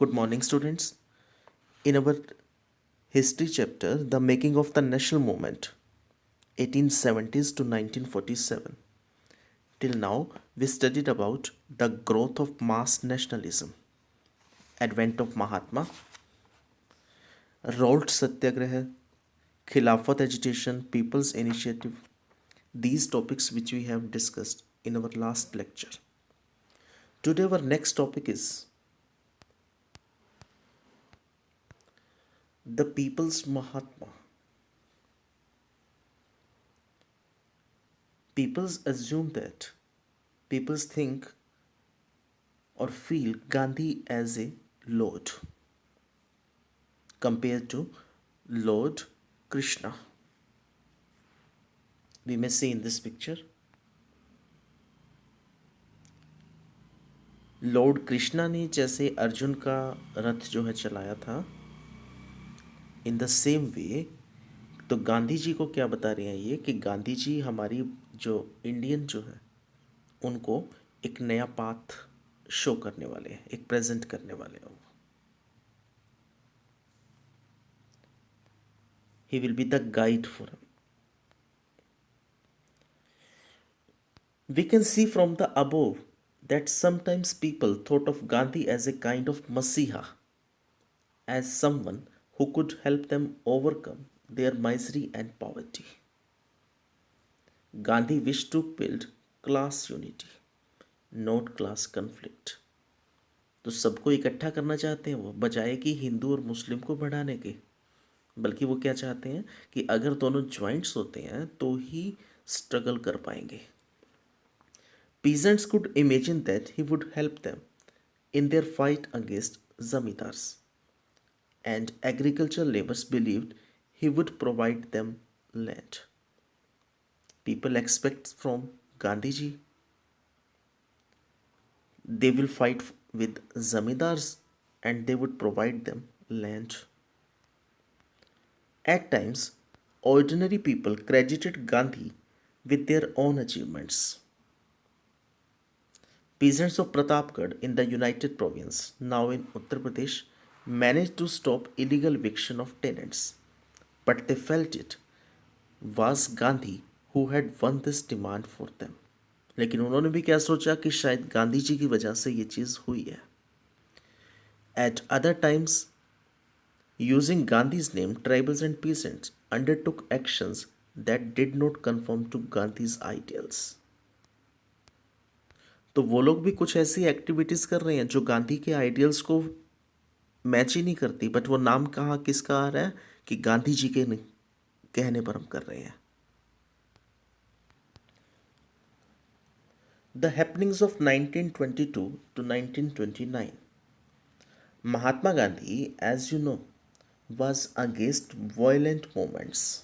Good morning, students. In our history chapter, The Making of the National Movement, 1870s to 1947. Till now, we studied about the growth of mass nationalism, advent of Mahatma, Revolt Satyagraha, Khilafat agitation, People's Initiative. These topics which we have discussed in our last lecture. Today, our next topic is the People's Mahatma. Peoples assume that peoples think or feel Gandhi as a Lord compared to Lord Krishna. We may see in this picture Lord Krishna ने जैसे अर्जुन का रथ जो है चलाया था, in the same way तो गांधी जी को क्या बता रहे हैं ये कि गांधी जी हमारी जो इंडियन जो है उनको एक नया पाथ शो करने वाले हैं, एक प्रेजेंट करने वाले हैं. He will be the guide for. We can see from the above that sometimes people thought of Gandhi as a kind of Messiah, as someone who could help them overcome their misery and poverty. Gandhi wished to build class unity, not class conflict. तो सबको इकट्ठा करना चाहते हैं वो, बजाय कि हिंदू और मुस्लिम को बढ़ाने के. बल्कि वो क्या चाहते हैं कि अगर दोनों ज्वाइंट्स होते हैं तो ही स्ट्रगल कर पाएंगे. Peasants could imagine that he would help them in their fight against zamindars, and agricultural laborers believed he would provide them land. People expect from Gandhiji they will fight with zamindars and they would provide them land. At times, ordinary people credited Gandhi with their own achievements. Peasants of Pratapgarh in the United Province, now in Uttar Pradesh, managed to stop illegal eviction of tenants, but they felt it was Gandhi who had won this demand for them. लेकिन उन्होंने भी क्या सोचा कि शायद गांधी जी की वजह से ये चीज़ हुई है. At other times, using Gandhi's name, tribals and peasants undertook actions that did not conform to Gandhi's ideals. तो वो लोग भी कुछ ऐसी एक्टिविटीज़ कर रहे हैं जो गांधी के आइडियल्स को मैच ही नहीं करती, बट वो नाम कहाँ किसका आ रहा है कि गांधी जी के कहने पर हम कर रहे हैं. The happenings of 1922 to 1929. Mahatma Gandhi, as you know, was against violent movements.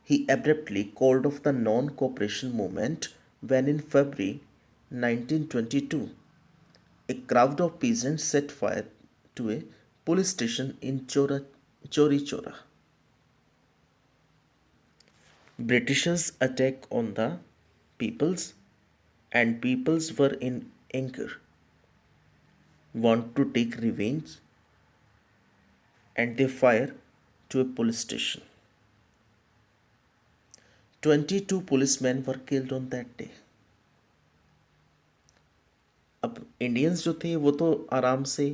He abruptly called off the non-cooperation movement when in February 1922 a crowd of peasants set fire to a police station in Chori Chora. Britishers attack on the peoples and peoples were in anger, want to take revenge, and they fire to a police station. 22 policemen were killed on that day. अब Indians जो थे वो तो आराम से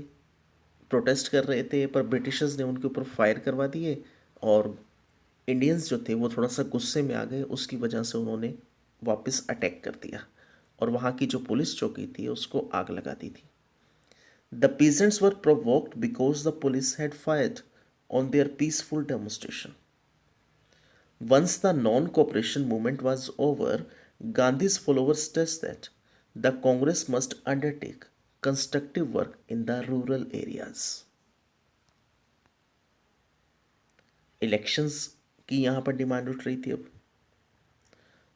protest कर रहे थे, पर ब्रिटिशर्स ने उनके ऊपर फायर करवा दिए और इंडियंस जो थे वो थोड़ा सा गुस्से में आ गए. उसकी वजह से उन्होंने वापस अटैक कर दिया और वहाँ की जो पुलिस चौकी थी उसको आग लगा दी थी. The peasants were provoked because the police had fired on their peaceful demonstration. Once the non-cooperation movement was over, Gandhi's followers stressed that the Congress must undertake constructive work in the rural areas. Elections की यहाँ पर demand उठ रही थी. अब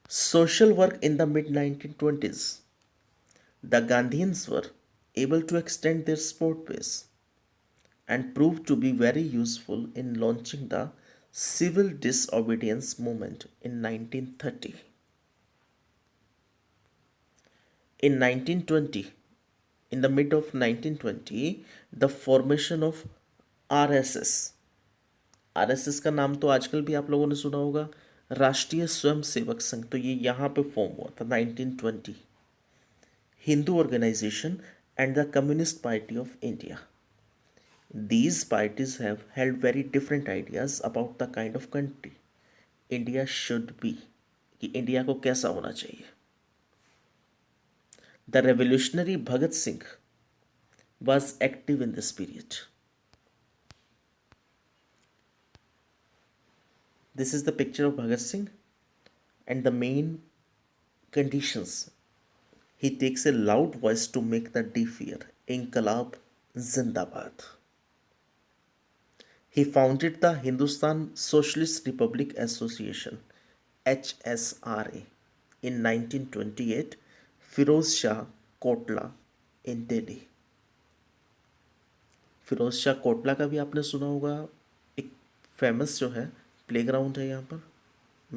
social work in the mid 1920s, the Gandhians were able to extend their support base and proved to be very useful in launching the civil disobedience movement in 1930. In 1920, In the mid of 1920, the formation of RSS, RSS का नाम तो आजकल भी आप लोगों ने सुना होगा, राष्ट्रीय स्वयंसेवक संघ, तो ये यहाँ पे फॉर्म हुआ था 1920. Hindu organization and the Communist Party of India. These parties have held very different ideas about the kind of country India should be, कि इंडिया को कैसा होना चाहिए. The revolutionary Bhagat Singh was active in this period. This is the picture of Bhagat Singh and the main conditions. He takes a loud voice to make the deaf hear. Inqilab Zindabad. He founded the Hindustan Socialist Republic Association HSRA in 1928. Firoz Shah Kotla in Delhi. Firoz Shah Kotla का भी आपने सुना होगा, एक famous जो है playground है, यहाँ पर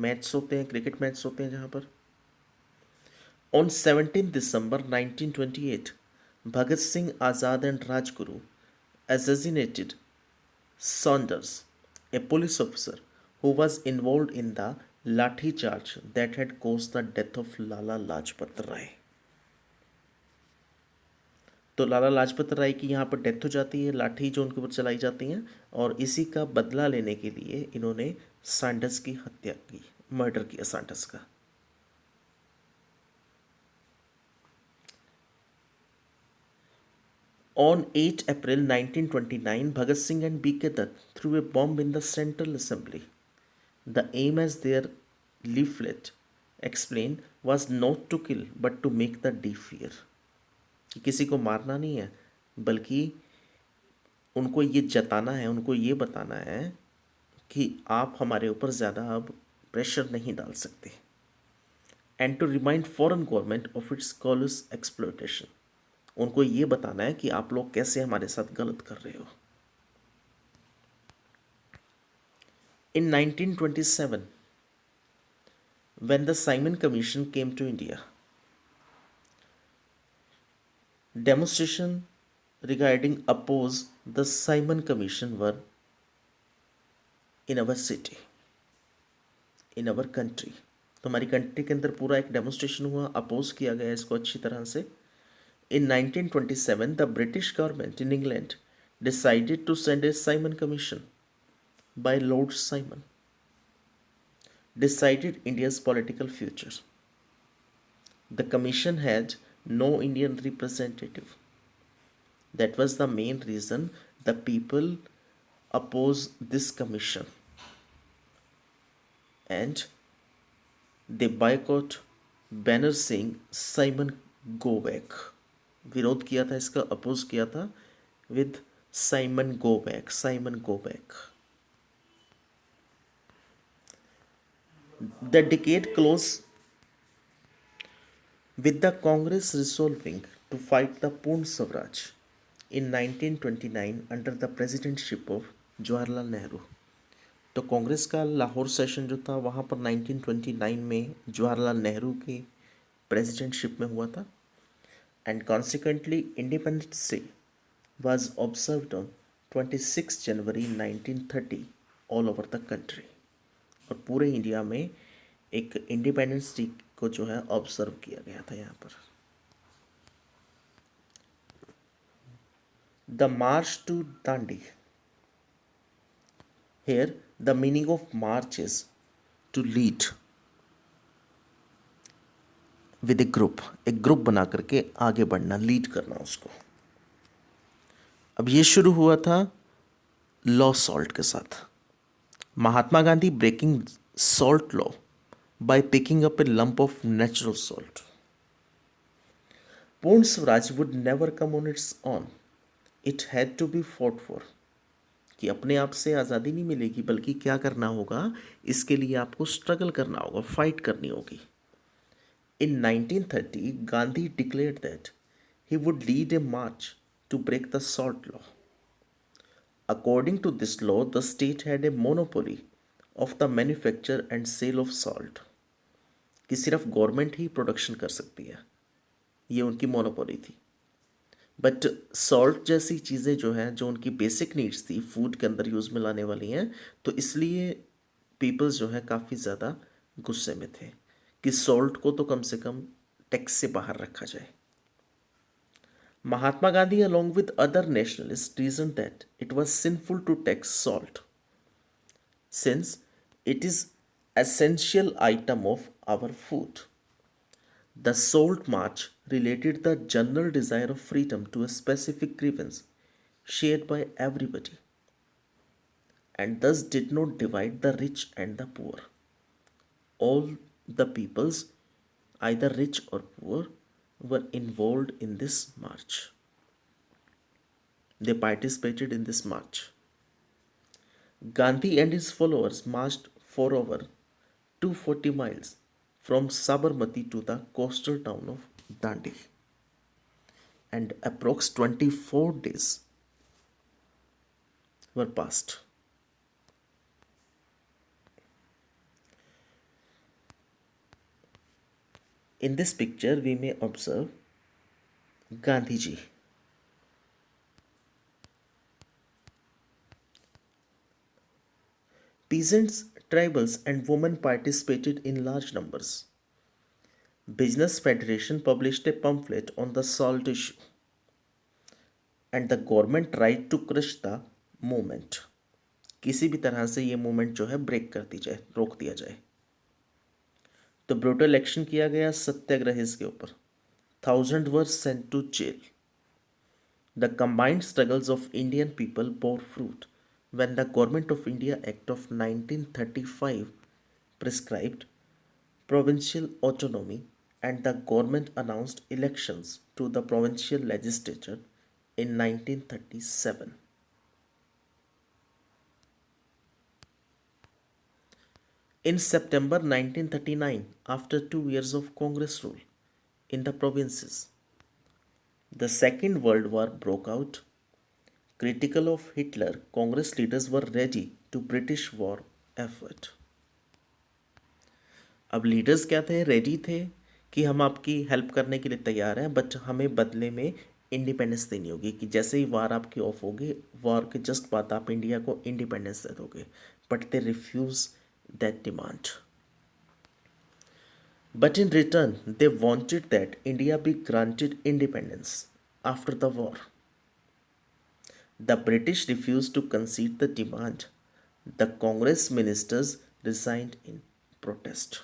मैच होते हैं, क्रिकेट मैच होते हैं जहाँ पर. On 17 December 1928, Bhagat Singh Azad and Rajguru assassinated Saunders, a police officer who was involved in the lathi charge that had caused the death of Lala Lajpat Rai. तो लाला लाजपत राय की यहाँ पर डेथ हो जाती है, लाठी जो उनके ऊपर चलाई जाती हैं, और इसी का बदला लेने के लिए इन्होंने सैंडर्स की हत्या की, मर्डर किया सैंडर्स का. On 8 April 1929, Bhagat Singh and B.K. Dutt threw a bomb in the Central Assembly. The aim, as their leaflet explained, was not to kill but to make the deaf hear. किसी को मारना नहीं है, बल्कि उनको ये जताना है, उनको ये बताना है कि आप हमारे ऊपर ज़्यादा अब प्रेशर नहीं डाल सकते. And to remind foreign government of its callous exploitation. उनको ये बताना है कि आप लोग कैसे हमारे साथ गलत कर रहे हो. In 1927, when the Simon Commission came to India, demonstration regarding oppose the Simon Commission were in our city, in our country. तो हमारी कंट्री के अंदर पूरा एक डेमोन्स्ट्रेशन हुआ, अपोज किया गया इसको अच्छी तरह से. In 1927, the British government in England decided to send a Simon Commission by Lord Simon, decided India's political future. The commission had no Indian representative. That was the main reason the people opposed this commission, and they boycott banner Singh Simon go back. विरोध किया था इसका, oppose किया था with Simon go back, Simon go back. The decade closed with the Congress resolving to fight the Purn Swaraj in 1929 under the presidency of Jawaharlal Nehru. तो कांग्रेस का Lahore session जो था वहाँ पर 1929 में जवाहरलाल नेहरू की प्रेसिडेंटशिप में हुआ था. And consequently independence day was observed on 26 January 1930 all over the country. और पूरे इंडिया में एक इंडिपेंडेंस डे को जो है ऑब्जर्व किया गया था यहाँ पर. The March two Dandi. Here the meaning of march is to lead with a group, एक ग्रुप बना करके आगे बढ़ना, लीड करना उसको. अब ये शुरू हुआ था लॉ सॉल्ट के साथ. Mahatma Gandhi breaking salt law by picking up a lump of natural salt. Purn Swaraj would never come on its own. It had to be fought for. कि अपने आप से आज़ादी नहीं मिलेगी, बल्कि क्या करना होगा, इसके लिए आपको स्ट्रगल करना होगा, फाइट करनी होगी. In 1930, Gandhi declared that he would lead a march to break the salt law. According to this law, the state had a monopoly of the manufacture and sale of salt. कि सिर्फ government ही production कर सकती है, ये उनकी monopoly थी. But salt जैसी चीज़ें जो हैं, जो उनकी बेसिक नीड्स थी, फूड के अंदर यूज़ में लाने वाली हैं, तो इसलिए पीपल्स जो है काफ़ी ज़्यादा गुस्से में थे कि सॉल्ट को तो कम से कम टैक्स से बाहर रखा जाए. Mahatma Gandhi, along with other nationalists, reasoned that it was sinful to tax salt since it is essential item of our food. The Salt March related the general desire of freedom to a specific grievance shared by everybody and thus did not divide the rich and the poor. All the peoples, either rich or poor, were involved in this march. They participated in this march. Gandhi and his followers marched for over 240 miles from Sabarmati to the coastal town of Dandi, and approx 24 days were passed. In this picture, we may observe Gandhiji. Peasants, tribals, and women participated in large numbers. Business Federation published a pamphlet on the salt issue, and the government tried to crush the movement. किसी भी तरह से ये movement जो है break कर दी जाए, रोक दिया जाए. तो ब्रूटल एक्शन किया गया सत्याग्रह के ऊपर. 1000 were sent to jail. The combined struggles of Indian people bore fruit when the Government of India Act of 1935 prescribed provincial autonomy and the government announced elections to the provincial legislature in 1937. In September 1939, after 2 years of Congress rule in the provinces, the Second World War broke out. Critical of Hitler, Congress leaders were ready to British war effort. अब leaders क्या थे? Ready थे कि हम आपकी help करने के लिए तैयार हैं, बट हमें बदले में इंडिपेंडेंस देनी होगी कि जैसे ही वार आपकी ऑफ होगी, वार के जस्ट बाद आप इंडिया को इंडिपेंडेंस दे दोगे. But they refuse that demand. But in return, they wanted that India be granted independence after the war. The British refused to concede the demand. The Congress ministers resigned in protest.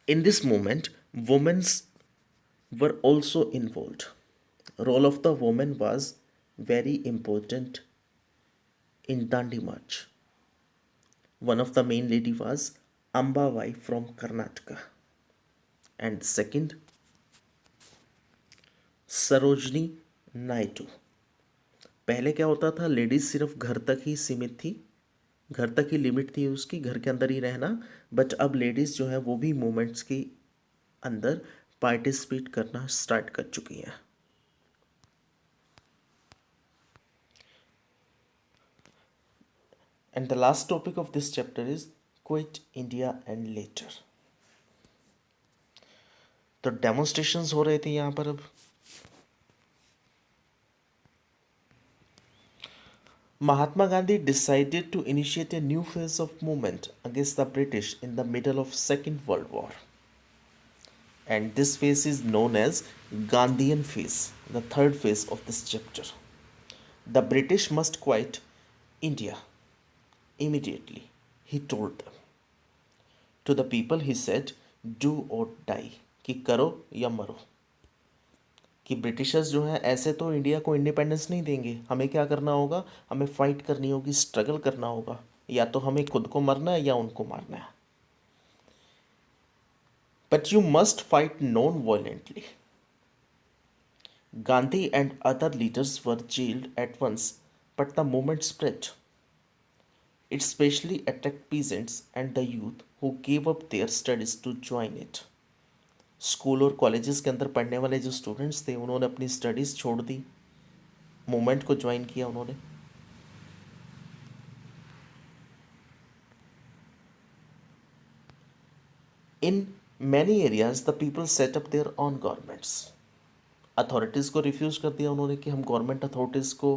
In this movement, women were also involved. Role of the woman was very important in Dandi March. One of the main lady was Ambabai from Karnataka, and second Sarojini Naidu. पहले क्या होता था? Ladies सिर्फ घर तक ही सीमित थी, घर तक ही लिमिट थी उसकी, घर के अंदर ही रहना. बट अब लेडीज जो है वो भी मूवमेंट्स के अंदर पार्टिसिपेट करना स्टार्ट कर चुकी हैं. And the last topic of this chapter is quit India and later. तो डेमोन्स्ट्रेशंस हो रहे थे यहाँ पर. अब Mahatma Gandhi decided to initiate a new phase of movement against the British in the middle of Second World War. And this phase is known as Gandhian phase, the third phase of this chapter. The British must quit India immediately, he told them. To the people he said, do or die, कि करो या मरो. कि Britishers जो हैं ऐसे तो India को इंडिपेंडेंस नहीं देंगे, हमें क्या करना होगा? हमें फाइट करनी होगी, स्ट्रगल करना होगा. या तो हमें खुद को मरना है या उनको मारना है. But you must fight non violently. Gandhi and other leaders were jailed at once, but the movement spread. It specially attacked peasants and the youth who gave up their studies to join it. School और colleges के अंदर पढ़ने वाले जो students थे उन्होंने अपनी studies छोड़ दी, मूवमेंट को ज्वाइन किया उन्होंने. In many areas the people set up their own governments. Authorities को रिफ्यूज़ कर दिया उन्होंने कि हम गवर्नमेंट अथॉरिटीज़ को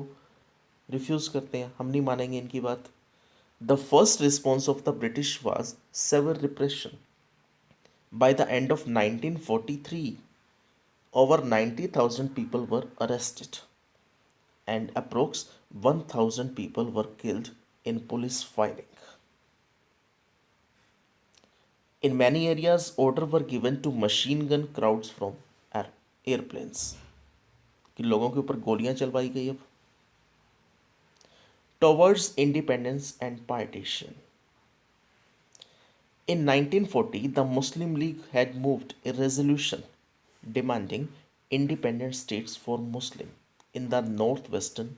रिफ्यूज़ करते हैं, हम नहीं मानेंगे इनकी बात। The first response of the British was severe repression. By the end of 1943 over 90,000 people were arrested and approx 1,000 people were killed in police firing. In many areas, orders were given to machine gun crowds from airplanes. कि लोगों के ऊपर गोलियां चलवाई गई अब। Towards independence and partition. In 1940, the Muslim League had moved a resolution demanding independent states for Muslim in the northwestern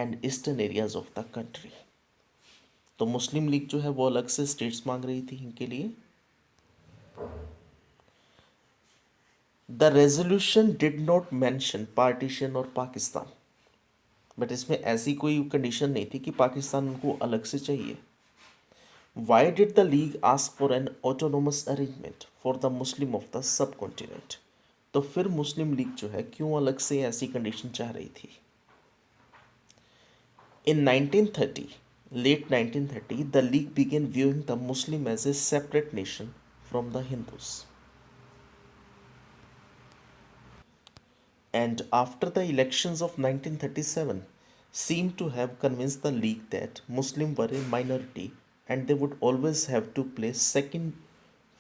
and eastern areas of the country. तो मुस्लिम league जो है वो अलग से स्टेट्स मांग रही थी इनके लिए। The resolution did not mention partition और पाकिस्तान, बट इसमें ऐसी कोई कंडीशन नहीं थी कि पाकिस्तान उनको अलग से चाहिए। Why did the league ask for an autonomous arrangement for the Muslim of the sub continent. तो फिर मुस्लिम लीग जो है क्यों अलग से ऐसी कंडीशन चाह रही थी। इन 1930, late 1930, the League began viewing the Muslim as a separate nation from the Hindus. And after the elections of 1937, seemed to have convinced the League that Muslims were a minority and they would always have to play second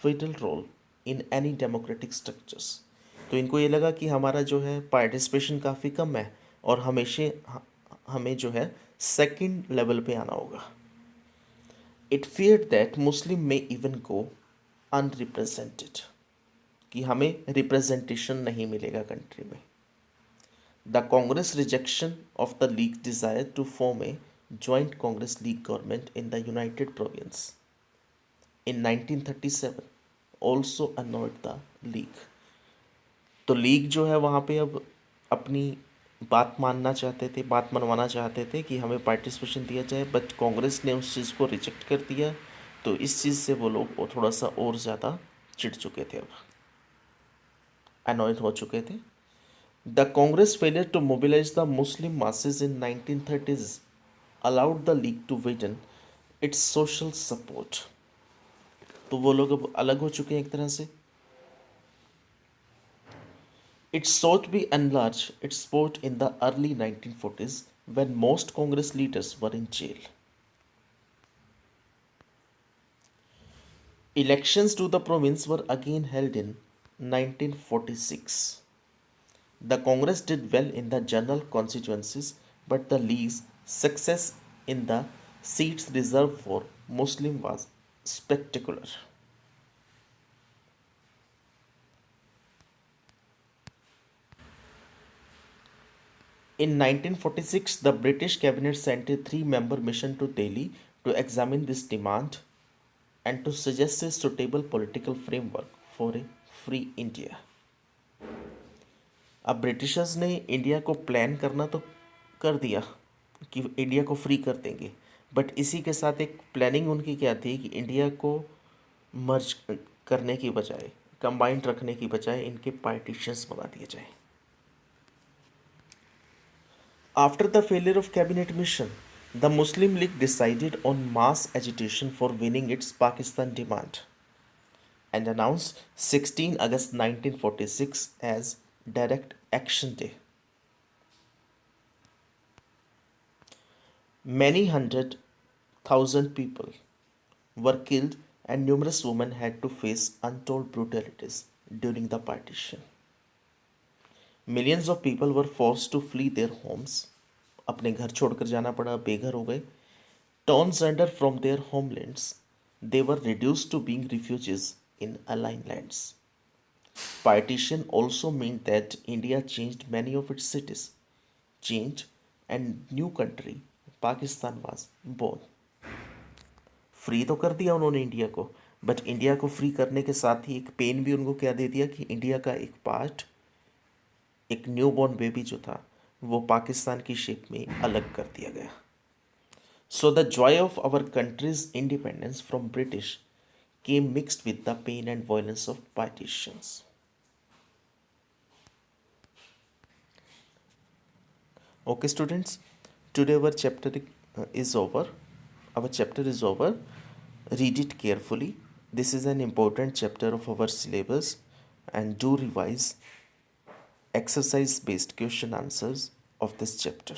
vital role in any democratic structures. तो इनको ये लगा कि हमारा जो है participation काफ़ी कम है और हमें जो है सेकंड लेवल पे आना होगा। इट फियर्ड दैट मुस्लिम में इवन गो अनरिप्रेजेंटेड, कि हमें रिप्रेजेंटेशन नहीं मिलेगा कंट्री में। The Congress rejection of the League desire to form a joint Congress League government in the United Province in 1937 also annoyed the League. तो लीग जो है वहाँ पे अब अपनी बात मानना चाहते थे, बात मनवाना चाहते थे कि हमें पार्टिसिपेशन दिया जाए, बट कांग्रेस ने उस चीज़ को रिजेक्ट कर दिया। तो इस चीज़ से वो लोग थोड़ा सा और ज़्यादा चिढ़ चुके थे, अब अनॉयड हो चुके थे। The Congress failure to mobilise the Muslim masses in 1930s allowed the League to widen its social support. तो वो लोग अब अलग हो चुके हैं एक तरह से। It sought to enlarge its support in the early 1940s when most Congress leaders were in jail. Elections to the province were again held in 1946. The Congress did well in the general constituencies, but the League's success in the seats reserved for Muslim was spectacular. In 1946, the British cabinet sent a three-member mission to Delhi to examine this demand and to suggest a suitable political framework for a free India. अब Britishers ने India को plan करना तो कर दिया कि India को free कर देंगे, बट इसी के साथ एक प्लानिंग उनकी क्या थी कि इंडिया को मर्ज करने की बजाय, कंबाइंड रखने की बजाय इनके पार्टीशंस बना दिए जाए। After the failure of cabinet mission, the Muslim League decided on mass agitation for winning its Pakistan demand and announced 16 August 1946 as Direct Action Day. Many hundred thousand people were killed and numerous women had to face untold brutalities during the partition. Millions of people were force to flee their homes, अपने घर छोड़कर जाना पड़ा, बेघर हो गए। Torn asunder from their homelands, they were reduce to being refugees in alien lands. Partition also mean that India changed many of its cities change and new country Pakistan was born. Free तो कर दिया उन्होंने India को, but India को free करने के साथ ही एक पेन भी उनको क्या दे दिया कि इंडिया का एक पार्ट, एक न्यू बॉर्न बेबी जो था वो पाकिस्तान की शेप में अलग कर दिया गया। So the joy of our country's independence from British came mixed with the pain and violence of partitions. Okay, students, today our chapter is over. Our chapter is over. Read it carefully. This is an important chapter of our syllabus, and do revise exercise based question answers of this chapter.